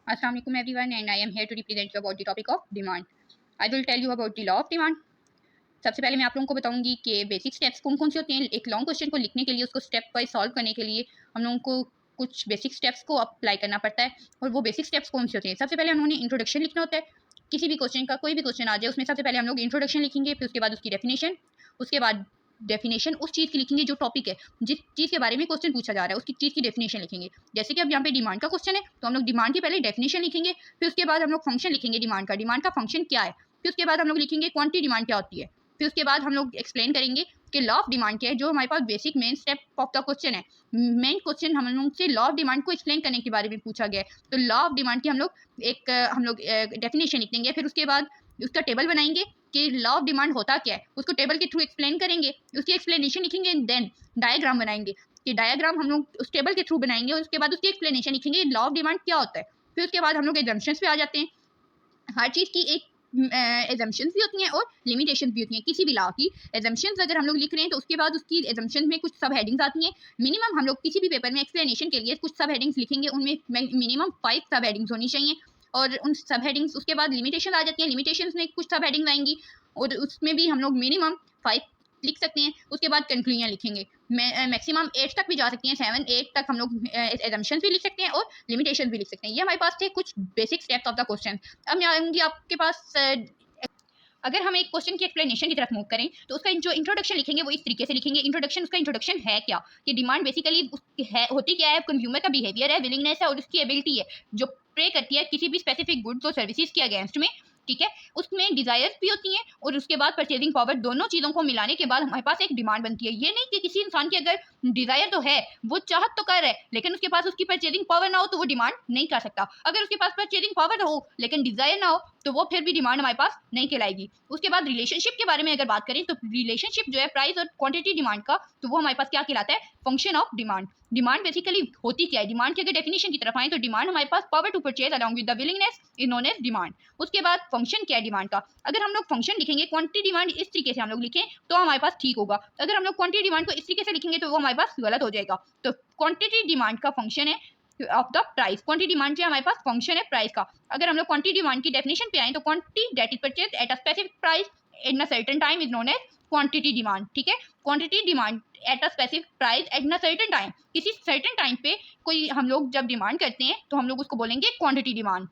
Assalamu alaikum everyone, and I am here to represent you about the topic of demand. I will tell you about the law of demand. सबसे पहले मैं आप लोगों को बताऊंगी कि बेसिक स्टेप्स कौन कौन से होते हैं। एक लॉन्ग क्वेश्चन को लिखने के लिए, उसको स्टेप वाइज सॉल्व करने के लिए हम लोगों को कुछ बेसिक स्टेप्स को अप्लाई करना पड़ता है। और वो बेसिक स्टेप्स कौन से होते हैं? सबसे पहले हम लोगों ने इंट्रोडक्शन लिखना होता है। किसी भी क्वेश्चन का कोई भी क्वेश्चन आ जाए, उसमें सबसे पहले हम लोग इंट्रोडक्शन लिखेंगे, फिर उसके बाद उसकी डेफिनेशन, उसके बाद डेफिनेशन उस चीज़ की लिखेंगे जो टॉपिक है, जिस चीज़ के बारे में क्वेश्चन पूछा जा रहा है, उसकी चीज़ की डेफिनेशन लिखेंगे। जैसे कि अब यहाँ पे डिमांड का क्वेश्चन है, तो हम लोग डिमांड की पहले डेफिनेशन लिखेंगे, फिर उसके बाद हम लोग फंक्शन लिखेंगे डिमांड का फंक्शन क्या है, फिर उसके बाद हम लोग लिखेंगे क्वांटिटी डिमांड क्या होती है, फिर उसके बाद हम लोग एक्सप्लेन करेंगे कि लॉ ऑफ डिमांड क्या है, जो हमारे पास basic main step of the question है। मेन क्वेश्चन हम लोग से लॉ ऑफ डिमांड को एक्सप्लेन करने के बारे में पूछा गया है, तो लॉ ऑफ डिमांड की हम लोग डेफिनेशन लिख देंगे, फिर उसके बाद उसका टेबल बनाएंगे कि लॉ ऑफ डिमांड होता क्या है, उसको टेबल के थ्रू एक्सप्लेन करेंगे, उसकी एक्सप्लेनेशन लिखेंगे, देन डायग्राम बनाएंगे कि डायग्राम हम लोग उस टेबल के थ्रू बनाएंगे, और उसके बाद उसकी एक्सप्लेनेशन लिखेंगे लॉ ऑफ डिमांड क्या होता है। फिर उसके बाद हम लोग एजम्पशंस पे आ जाते हैं। हर चीज़ की एक एजम्पशंस भी होती हैं और लिमिटेशंस भी होती हैं। किसी भी लॉ की एजम्पशंस अगर हम लोग लिख रहे हैं, तो उसके बाद उसकी एजम्पशंस में कुछ सब हेडिंग्स आती हैं। मिनिमम हम लोग किसी भी पेपर में एक्सप्लेनेशन के लिए कुछ सब हेडिंग्स लिखेंगे, उनमें मिनिमम 5 सब हेडिंग्स होनी चाहिए। और उन सब हेडिंग्स, उसके बाद लिमिटेशन आ जाती हैं, लिमिटेशंस में कुछ सब हेडिंग्स आएंगी, और उसमें भी हम लोग मिनिमम 5 लिख सकते हैं। उसके बाद कंक्लूजन लिखेंगे, मैक्सिमम 8 तक भी जा सकती हैं, 7 8 तक हम लोग एजम्पशंस भी लिख सकते हैं और लिमिटेशन भी लिख सकते हैं। ये हमारे पास थे कुछ basic steps of the question. अब मैं आऊँगी आपके पास। अगर हम एक क्वेश्चन की एक्सप्लेनेशन की तरफ मूव करें, तो उसका जो इंट्रोडक्शन लिखेंगे वो इस तरीके से लिखेंगे। इंट्रोडक्शन, उसका इंट्रोडक्शन है क्या, कि डिमांड बेसिकली है, होती क्या है, कंज्यूमर का बिहेवियर है, विलिंगनेस है, और उसकी एबिलिटी है जो प्रे करती है किसी भी स्पेसिफिक गुड्स और सर्विसेज के अगेंस्ट में। ठीक है, उसमें डिजायर्स भी होती हैं, और उसके बाद परचेजिंग पावर, दोनों चीज़ों को मिलाने के बाद हमारे पास एक डिमांड बनती है। ये नहीं कि किसी इंसान की अगर डिजायर तो है, वो चाहत तो कर रहा है, लेकिन उसके पास उसकी परचेजिंग पावर ना हो तो वो डिमांड नहीं कर सकता। अगर उसके पास परचेजिंग पावर हो लेकिन डिजायर ना हो, तो वो फिर भी डिमांड हमारे पास नहीं कहलाएगी। उसके बाद रिलेशनशिप के बारे में अगर बात करें, तो रिलेशनशिप जो है प्राइस और क्वांटिटी डिमांड का, तो वो हमारे पास क्या कहलाता है? Function of demand. Demand basically होती क्या है? डिमांड की अगर डेफिनेशन की तरफ आए, तो डिमांड हमारे पास power to purchase along with the willingness is known as demand. उसके बाद फंक्शन क्या है डिमांड का? अगर हम लोग फंक्शन लिखेंगे, क्वांटिटी डिमांड इस तरीके से हम लोग लिखें तो हमारे पास ठीक होगा। अगर हम लोग क्वांटिटी डिमांड को इस तरीके से लिखेंगे तो वो हमारे पास गलत हो जाएगा। तो क्वांटिटी डिमांड का फंक्शन है of the price. Quantity demand जो हमारे पास फंक्शन है प्राइस का। अगर हम लोग क्वांटिटी डिमांड की डेफिनेशन पे आए, तो quantity that is purchase at a specific price in a certain time is known as quantity demand. ठीक है, quantity demand at a specific price at a certain time, किसी सर्टेन टाइम पे कोई हम लोग जब डिमांड करते हैं तो हम लोग उसको बोलेंगे क्वांटिटी डिमांड।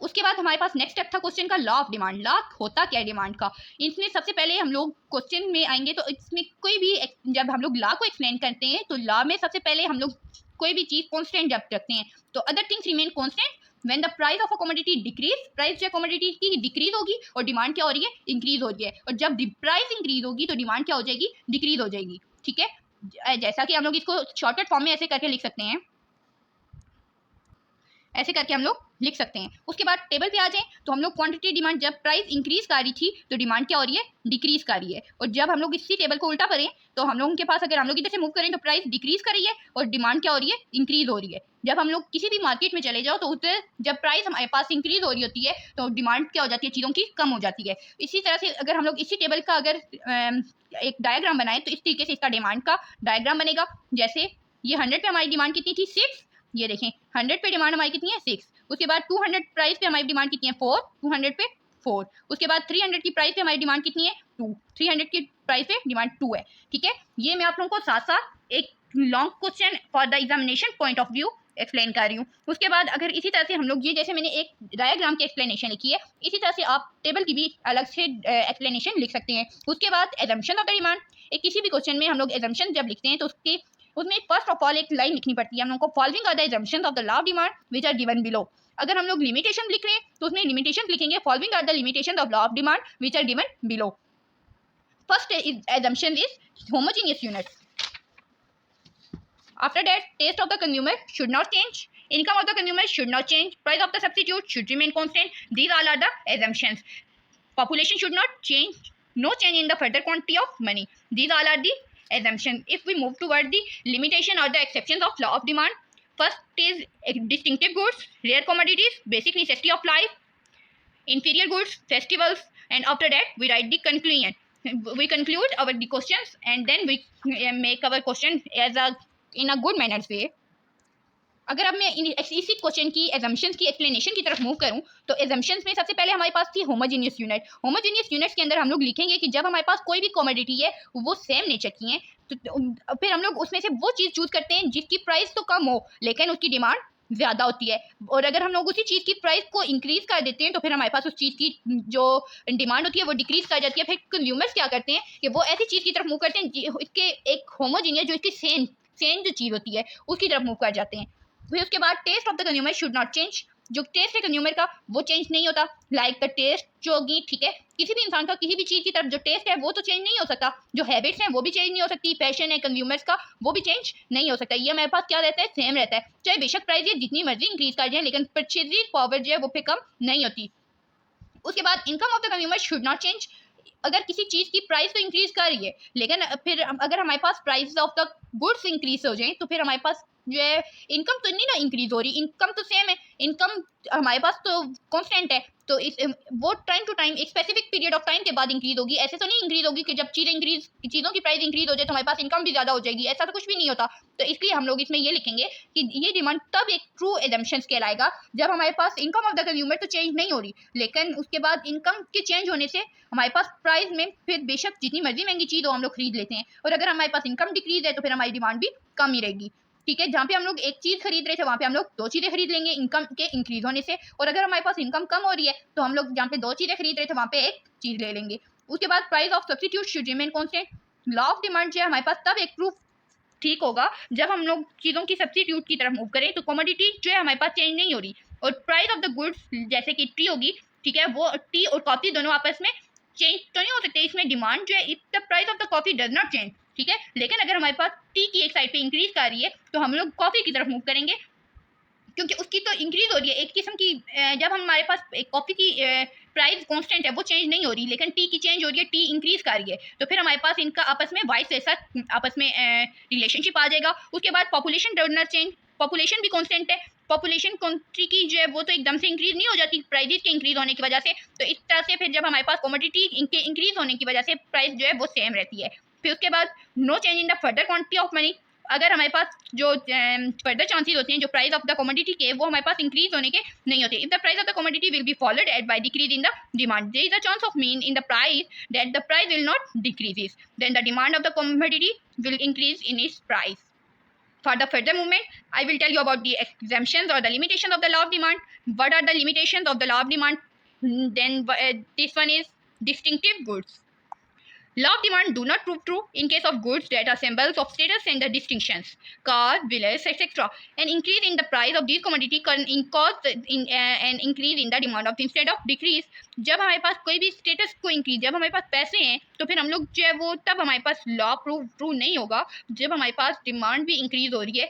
उसके बाद हमारे पास नेक्स्ट स्टेप था क्वेश्चन का लॉ ऑफ डिमांड। लॉ होता क्या है डिमांड का? इसमें सबसे पहले हम लोग क्वेश्चन में आएंगे, तो इसमें कोई भी जब हम लोग लॉ को एक्सप्लेन करते हैं, तो लॉ में सबसे पहले हम लोग कोई भी चीज़ कॉन्स्टेंट जब रखते हैं, तो other things remain constant when the price of a commodity decrease. Price जो कमोडिटी की डिक्रीज होगी और डिमांड क्या हो रही है? इंक्रीज हो रही है। और जब प्राइस इंक्रीज होगी तो डिमांड क्या हो जाएगी? डिक्रीज हो जाएगी। ठीक है, जैसा कि हम लोग इसको शॉर्टकट फॉर्म में ऐसे करके लिख सकते हैं, ऐसे करके हम लोग लिख सकते हैं। उसके बाद टेबल पे आ जाएं, तो हम लोग क्वांटिटी डिमांड जब प्राइस इंक्रीज कर रही थी, तो डिमांड क्या हो रही है? डिक्रीज कर रही है। और जब हम लोग इसी टेबल को उल्टा करें, तो हम लोगों के पास अगर हम लोग इधर से मूव करें, तो प्राइस डिक्रीज कर रही है और डिमांड क्या हो रही है? इंक्रीज हो रही है। जब हम लोग किसी भी मार्केट में चले जाओ, तो उधर जब प्राइस हमारे पास इंक्रीज हो रही होती है, तो डिमांड क्या हो जाती है? चीज़ों की कम हो जाती है। इसी तरह से अगर हम लोग इसी टेबल का अगर एक डायग्राम बनाए, तो इस तरीके से इसका डिमांड का डायग्राम बनेगा। जैसे ये 100 पे हमारी डिमांड कितनी थी? 6। ये देखें, 100 पे डिमांड हमारी कितनी है? 6। उसके बाद 200 प्राइस पे हमारी डिमांड कितनी है? 4। 200 पे 4। उसके बाद 300 की प्राइस पे हमारी डिमांड कितनी है? 2। 300 की प्राइस पे डिमांड 2 है। ठीक है, ये मैं आप लोगों को साथ साथ एक long question for the examination point of view explain कर रही हूँ। उसके बाद अगर इसी तरह से हम लोग, ये जैसे मैंने एक डायग्राम की एक्सप्लेनेशन लिखी है, इसी तरह से आप टेबल की भी अलग से एक्सप्लेनेशन लिख सकते हैं। उसके बाद एजम्पशन ऑफ द डिमांड। एक किसी भी क्वेश्चन में हम लोग एजम्पशन जब लिखते हैं, तो उसमें फर्स्ट ऑफ ऑल एक लाइन लिखनी पड़ती है हम लोग को, following are the assumptions of the law of demand which are given below. अगर हम लोग लिमिटेशन लिख रहे हैं, तो उसमें लिमिटेशन लिखेंगे following are the limitations of law of demand which are given below. First assumption is homogeneous unit. After that, taste of the consumer should not change, income of the consumer should not change, price of the substitute should remain constant. These all are the assumptions. Population should not change, no change in the further quantity of money. These all are the assumptions. If we move toward the limitation or the exceptions of law of demand, first is distinctive goods, rare commodities, basic necessity of life, inferior goods, festivals, and after that we write the conclusion. We conclude our the questions, and then we make our question as a in a good manners way. अगर अब मैं इसी question की assumptions की explanation की तरफ move करूं, तो एजम्पशंस में सबसे पहले हमारे पास थी होमोजेनियस यूनिट। होमोजेनियस यूनिट्स के अंदर हम लोग लिखेंगे कि जब हमारे पास कोई भी कमोडिटी है वो सेम नेचर की है, तो फिर हम लोग उसमें से वो चीज़ चूज करते हैं जिसकी प्राइस तो कम हो लेकिन उसकी डिमांड ज़्यादा होती है। और अगर हम लोग उसी चीज़ की प्राइस को इंक्रीज कर देते हैं तो फिर हमारे पास उस चीज़ की जो डिमांड होती है वो डिक्रीज कर जाती है। फिर कंज्यूमर्स क्या करते हैं कि वो ऐसी चीज़ की तरफ मूव करते हैं इसके एक होमोजेनियस जो इसकी सेम सेम जो चीज़ होती है उसकी तरफ मूव कर जाते हैं। फिर उसके बाद taste of the consumer should not change. जो टेस्ट है कंज्यूमर का वो चेंज नहीं होता। लाइक द टेस्ट जो होगी, ठीक है, किसी भी इंसान का किसी भी चीज़ की तरफ जो टेस्ट है वो तो चेंज नहीं हो सकता, जो हैबिट्स हैं वो भी चेंज नहीं हो सकती, फैशन है कंज्यूमर्स का वो भी चेंज नहीं हो सकता। ये हमारे पास क्या रहता है, सेम रहता है। चाहे बेशक प्राइस ये जितनी मर्जी इंक्रीज कर जाए लेकिन परचेजिंग पावर जो है वो फिर कम नहीं होती। उसके बाद income of the consumer should not change. अगर किसी चीज़ की प्राइस तो इंक्रीज कर रही है लेकिन फिर अगर हमारे पास price of the goods increase हो जाए तो फिर हमारे पास जो है इनकम तो नहीं ना इंक्रीज हो रही, इनकम तो सेम है, इनकम हमारे पास तो कांस्टेंट है। तो इस वो टाइम टू टाइम एक स्पेसिफिक पीरियड ऑफ टाइम के बाद इंक्रीज होगी। ऐसे तो नहीं इंक्रीज होगी कि जब चीज़ों की प्राइस इंक्रीज हो जाए तो हमारे पास इनकम भी ज़्यादा हो जाएगी, ऐसा तो कुछ भी नहीं होता। तो इसलिए हम लोग इसमें ये लिखेंगे कि ये डिमांड तब एक ट्रू एजम्पशंस कहलाएगा जब हमारे पास इनकम ऑफ द कंज्यूमर तो चेंज नहीं हो रही लेकिन उसके बाद इनकम के चेंज होने से हमारे पास प्राइस में फिर बेशक जितनी मर्जी महंगी चीज़ हो हम लोग खरीद लेते हैं। और अगर हमारे पास इनकम डिक्रीज है तो फिर हमारी डिमांड भी कम ही रहेगी। ठीक है, जहाँ पे हम लोग एक चीज़ खरीद रहे थे वहाँ पे हम लोग दो चीज़ें खरीद लेंगे इनकम के इंक्रीज होने से। और अगर हमारे पास इनकम कम हो रही है तो हम लोग जहाँ पे दो चीज़ें खरीद रहे थे वहाँ पे एक चीज़ ले लेंगे। उसके बाद price of substitute should remain constant. Law of demand जो है हमारे पास तब एक प्रूफ ठीक होगा जब हम लोग चीज़ों की सब्सटीट्यूट की तरफ मूव करें। तो कमोडिटी जो है हमारे पास चेंज नहीं हो रही और प्राइस ऑफ द गुड्स जैसे कि टी होगी, ठीक है, वो टी और कॉफ़ी दोनों आपस में चेंज तो नहीं हो सकते। इसमें डिमांड जो है if the price of the coffee does not change, ठीक है, लेकिन अगर हमारे पास टी की एक साइड पे इंक्रीज कर रही है तो हम लोग कॉफ़ी की तरफ मूव करेंगे क्योंकि उसकी तो इंक्रीज हो रही है एक किस्म की। जब हमारे पास कॉफ़ी की प्राइस कांस्टेंट है वो चेंज नहीं हो रही लेकिन टी की चेंज हो रही है, टी इंक्रीज कर रही है, तो फिर हमारे पास इनका आपस में वाइस जैसा आपस में रिलेशनशिप आ जाएगा। उसके बाद population does not change. Population भी कांस्टेंट है। पॉपुलेशन कंट्री की जो है वो तो एकदम से इंक्रीज नहीं हो जाती प्राइजेस के इंक्रीज होने की वजह से। तो इस तरह से फिर जब हमारे पास कमोडिटी इनके इंक्रीज होने की वजह से प्राइस जो है वो सेम रहती है। फिर उसके बाद no change in the further quantity of money. अगर हमारे पास जो फर्दर चांसेस होते हैं जो प्राइस ऑफ द कमोडिटी के वो हमारे पास इंक्रीज होने के नहीं होते। If the price of the commodity will be followed at by decrease in the demand, there is a chance of mean in the price that the price will not decreases, then the demand of the commodity will increase in its price. For the further movement, I will tell you about the exemptions or the limitations of the law of demand. What are the limitations of the law of demand? Then this one is distinctive goods. Law of demand do not prove true in case of goods that are symbols of status and the distinctions. Cars, villas, etc. An increase in the price of these commodity can cause an increase in the demand of instead of decrease. जब हमारे पास कोई भी status को increase, जब हमारे पास पैसे हैं तो फिर हम लोग जो है वो तब हमारे पास लॉ ट्रू नहीं होगा जब हमारे पास डिमांड भी इंक्रीज हो रही है।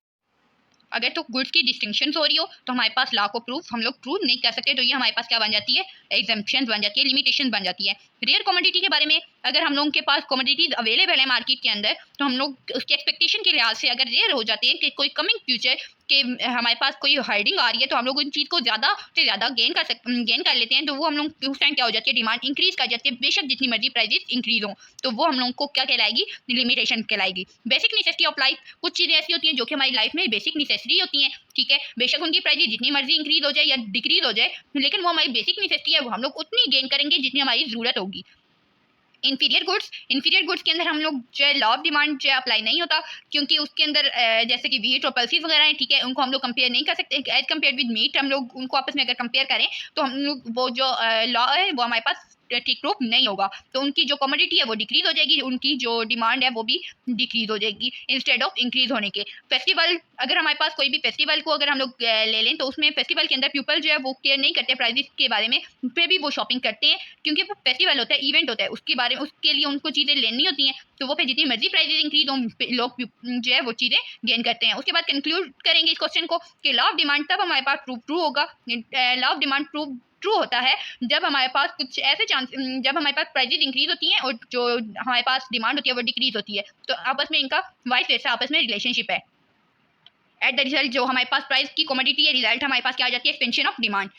अगर तो गुड्स की डिस्टिंक्शन हो रही हो तो हमारे पास लॉ को प्रूफ हम लोग प्रूव नहीं कर सकते। तो ये हमारे पास क्या बन जाती है, एग्जम्पशन बन जाती है, लिमिटेशन बन जाती है। रेयर कमोडिटी के बारे में, अगर हम लोगों के पास कमोडिटीज अवेलेबल है मार्केट के अंदर तो हम लोग उसके एक्सपेक्टेशन के लिहाज से अगर रेयर हो जाते हैं कि कोई कमिंग फ्यूचर के हमारे पास कोई हार्डिंग आ रही है तो हम लोग उन चीज़ को ज़्यादा से ज़्यादा गेन कर लेते हैं। तो वो हम लोग उस टाइम क्या हो जाती है, डिमांड इंक्रीज कर जाती है, बेशक जितनी मर्जी प्राइजेस इंक्रीज हो। तो वो हम लोग को क्या कहलाएगी, लिमिटेशन कहलाएगी। बेसिक नेसेसिटी ऑफ लाइफ, कुछ चीज़ें ऐसी होती हैं जो कि हमारी लाइफ में बेसिक नेसेसिटी होती हैं, ठीक है, बेशक उनकी प्राइजेस जितनी मर्जी इंक्रीज हो जाए या डिक्रीज हो जाए लेकिन वो हमारी बेसिक नेसेसिटी है, वो हम लोग उतनी गेन करेंगे जितनी हमारी ज़रूरत होगी। इंफीरियर गुड्स के अंदर हम लोग जो है लॉ ऑफ डिमांड जो है अप्लाई नहीं होता क्योंकि उसके अंदर जैसे कि वीट और पल्सीज वगैरह हैं, ठीक है, उनको हम लोग कंपेयर नहीं कर सकते एज कम्पेयर विद मीट। हम लोग उनको आपस में अगर कंपेयर करें तो हम लोग वो जो लॉ है वो हमारे पास ठीक प्रूफ नहीं होगा। तो उनकी जो कमोडिटी है वो डिक्रीज हो जाएगी, उनकी जो डिमांड है वो भी डिक्रीज हो जाएगी इंस्टेड ऑफ इंक्रीज होने के। फेस्टिवल, अगर हमारे पास कोई भी फेस्टिवल को अगर हम लोग ले लें तो उसमें फेस्टिवल के अंदर पीपल जो है वो केयर नहीं करते प्राइजेस के बारे में, फिर भी वो शॉपिंग करते हैं क्योंकि वो फेस्टिवल होता है, इवेंट होता है, उसके बारे में उसके लिए उनको चीज़ें लेनी होती हैं। तो वो फिर जितनी मर्जी प्राइजेस इंक्रीज हो लोग जो है वो चीज़ें गेन करते हैं। उसके बाद कंक्लूड करेंगे इस क्वेश्चन को कि लॉ ऑफ डिमांड तब हमारे पास ट्रू होगा, लॉ ऑफ डिमांड ट्रू होता है जब हमारे पास कुछ ऐसे चांस, जब हमारे पास प्राइजेस इंक्रीज होती हैं और जो हमारे पास डिमांड होती है वो डिक्रीज होती है। तो आपस में इनका वाइस वर्सा आपस में रिलेशनशिप है। एट द रिजल्ट जो हमारे पास प्राइस की कमोडिटी है, रिजल्ट हमारे पास क्या आ जाती है, expansion of demand.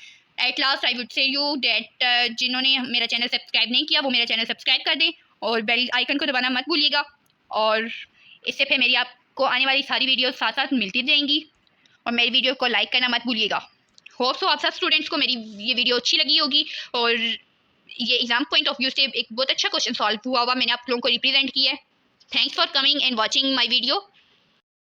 At last I would say you that जिन्होंने मेरा चैनल सब्सक्राइब नहीं किया वो मेरा चैनल सब्सक्राइब कर दें और बेल आइकन को दबाना मत भूलिएगा। और इससे फिर मेरी आपको आने वाली सारी वीडियोस साथ साथ मिलती रहेंगी। और मेरी वीडियो को लाइक करना मत भूलिएगा। होप सो आप सब स्टूडेंट्स को मेरी ये वीडियो अच्छी लगी होगी और ये एग्जाम पॉइंट ऑफ व्यू से एक बहुत अच्छा क्वेश्चन सॉल्व हुआ मैंने आप लोगों को रिप्रेजेंट किया है। Thanks for coming and watching my video.